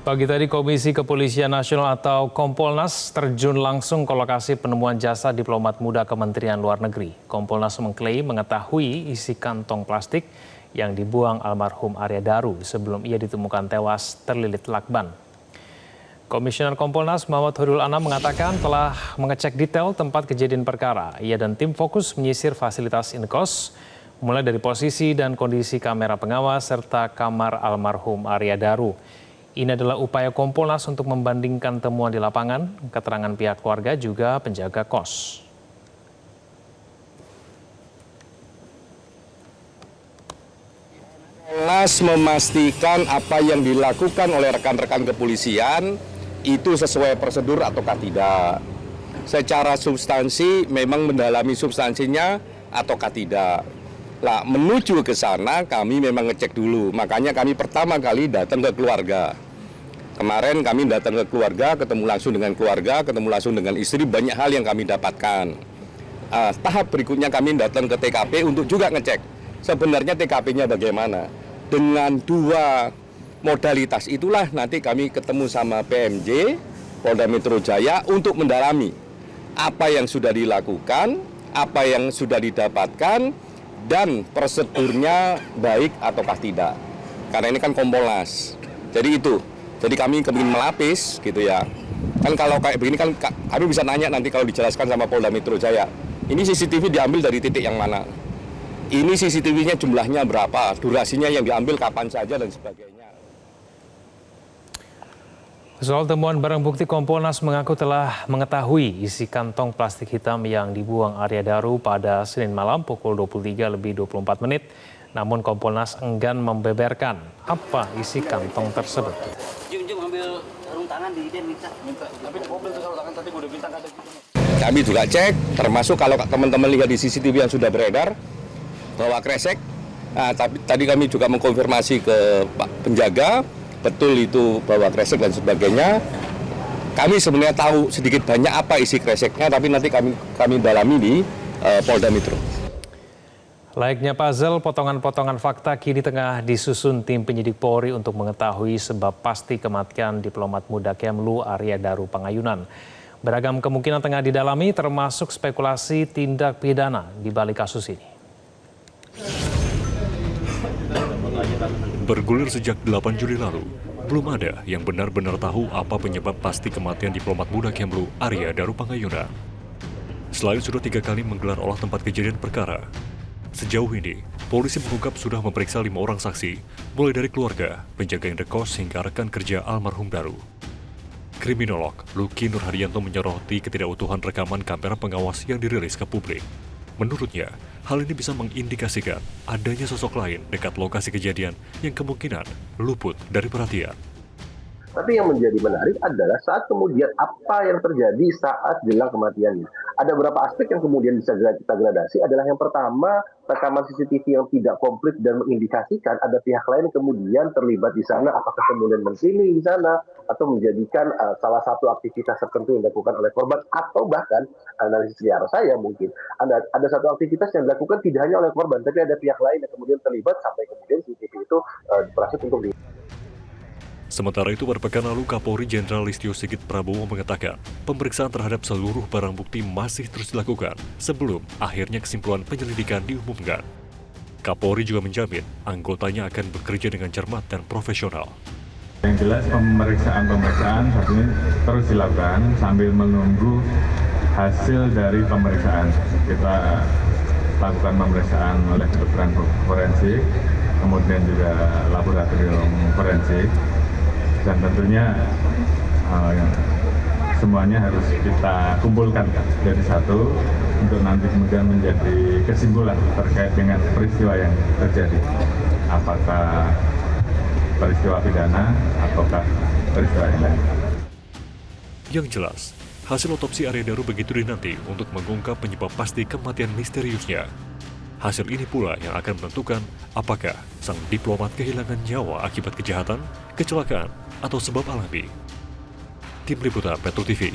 Pagi tadi Komisi Kepolisian Nasional atau Kompolnas terjun langsung ke lokasi penemuan jasad diplomat muda Kementerian Luar Negeri. Kompolnas mengklaim mengetahui isi kantong plastik yang dibuang almarhum Arya Daru sebelum ia ditemukan tewas terlilit lakban. Komisioner Kompolnas Muhammad Hurul Anam mengatakan telah mengecek detail tempat kejadian perkara. Ia dan tim fokus menyisir fasilitas indekos, mulai dari posisi dan kondisi kamera pengawas serta kamar almarhum Arya Daru. Ini adalah upaya Kompolnas untuk membandingkan temuan di lapangan, keterangan pihak keluarga juga penjaga kos. Kompolnas memastikan apa yang dilakukan oleh rekan-rekan kepolisian itu sesuai prosedur ataukah tidak. Secara substansi memang mendalami substansinya ataukah tidak. Nah, menuju ke sana kami memang ngecek dulu, makanya kami pertama kali datang ke keluarga. Kemarin kami datang ke keluarga, ketemu langsung dengan keluarga, ketemu langsung dengan istri, banyak hal yang kami dapatkan. Tahap berikutnya kami datang ke TKP untuk juga ngecek sebenarnya TKP-nya bagaimana. Dengan dua modalitas itulah nanti kami ketemu sama PMJ, Polda Metro Jaya untuk mendalami apa yang sudah dilakukan, apa yang sudah didapatkan, dan prosedurnya baik ataukah tidak. Karena ini kan Kompolnas. Jadi itu. Jadi kami ingin melapis gitu ya. Kan kalau kayak begini kan kami bisa nanya nanti kalau dijelaskan sama Polda Metro Jaya. Ini CCTV diambil dari titik yang mana? Ini CCTV-nya jumlahnya berapa? Durasinya yang diambil kapan saja dan sebagainya. Soal temuan barang bukti, Kompolnas mengaku telah mengetahui isi kantong plastik hitam yang dibuang Arya Daru pada Senin malam pukul 23.24. Namun Kompolnas enggan membeberkan apa isi kantong tersebut. Kami juga cek, termasuk kalau teman-teman lihat di CCTV yang sudah beredar, bahwa kresek. Tadi kami juga mengkonfirmasi ke Pak Penjaga, betul itu bahwa kresek dan sebagainya. Kami sebenarnya tahu sedikit banyak apa isi kreseknya, tapi nanti kami dalami di Polda Metro. Layaknya puzzle, potongan-potongan fakta kini tengah disusun tim penyidik Polri untuk mengetahui sebab pasti kematian diplomat muda Kemlu Arya Daru Pangayunan. Beragam kemungkinan tengah didalami, termasuk spekulasi tindak pidana di balik kasus ini. Bergulir sejak 8 Juli lalu, belum ada yang benar-benar tahu apa penyebab pasti kematian diplomat muda Kemlu Arya Daru Pangayunan. Selain sudah 3 kali menggelar olah tempat kejadian perkara, sejauh ini, polisi mengungkap sudah memeriksa 5 orang saksi, mulai dari keluarga, penjaga indekos hingga rekan kerja almarhum Daru. Kriminolog Luki Nurhadianto menyoroti ketidakutuhan rekaman kamera pengawas yang dirilis ke publik. Menurutnya, hal ini bisa mengindikasikan adanya sosok lain dekat lokasi kejadian yang kemungkinan luput dari perhatian. Tapi yang menjadi menarik adalah saat kemudian apa yang terjadi saat jelang kematiannya. Ada beberapa aspek yang kemudian bisa kita gradasi adalah yang pertama, rekaman CCTV yang tidak komplit dan mengindikasikan ada pihak lain kemudian terlibat di sana, apakah kemudian mengkeliling di sana atau menjadikan salah satu aktivitas tertentu yang dilakukan oleh korban, atau bahkan analisis liar saya mungkin ada satu aktivitas yang dilakukan tidak hanya oleh korban, tapi ada pihak lain yang kemudian terlibat sampai kemudian CCTV itu diproses untuk Sementara itu, pada pekan lalu Kapolri Jenderal Listio Sigit Prabowo mengatakan pemeriksaan terhadap seluruh barang bukti masih terus dilakukan sebelum akhirnya kesimpulan penyelidikan diumumkan. Kapolri juga menjamin anggotanya akan bekerja dengan cermat dan profesional. Yang jelas pemeriksaan saat ini terus dilakukan sambil menunggu hasil dari pemeriksaan. Kita lakukan pemeriksaan oleh kedokteran forensik, kemudian juga laboratorium forensik. Dan tentunya semuanya harus kita kumpulkan jadi satu untuk nanti kemudian menjadi kesimpulan terkait dengan peristiwa yang terjadi. Apakah peristiwa pidana ataukah peristiwa yang lain. Yang jelas, hasil otopsi Arya Daru begitu dinanti untuk mengungkap penyebab pasti kematian misteriusnya. Hasil ini pula yang akan menentukan apakah sang diplomat kehilangan nyawa akibat kejahatan, kecelakaan, atau sebab alami. Tim Liputan Metro TV.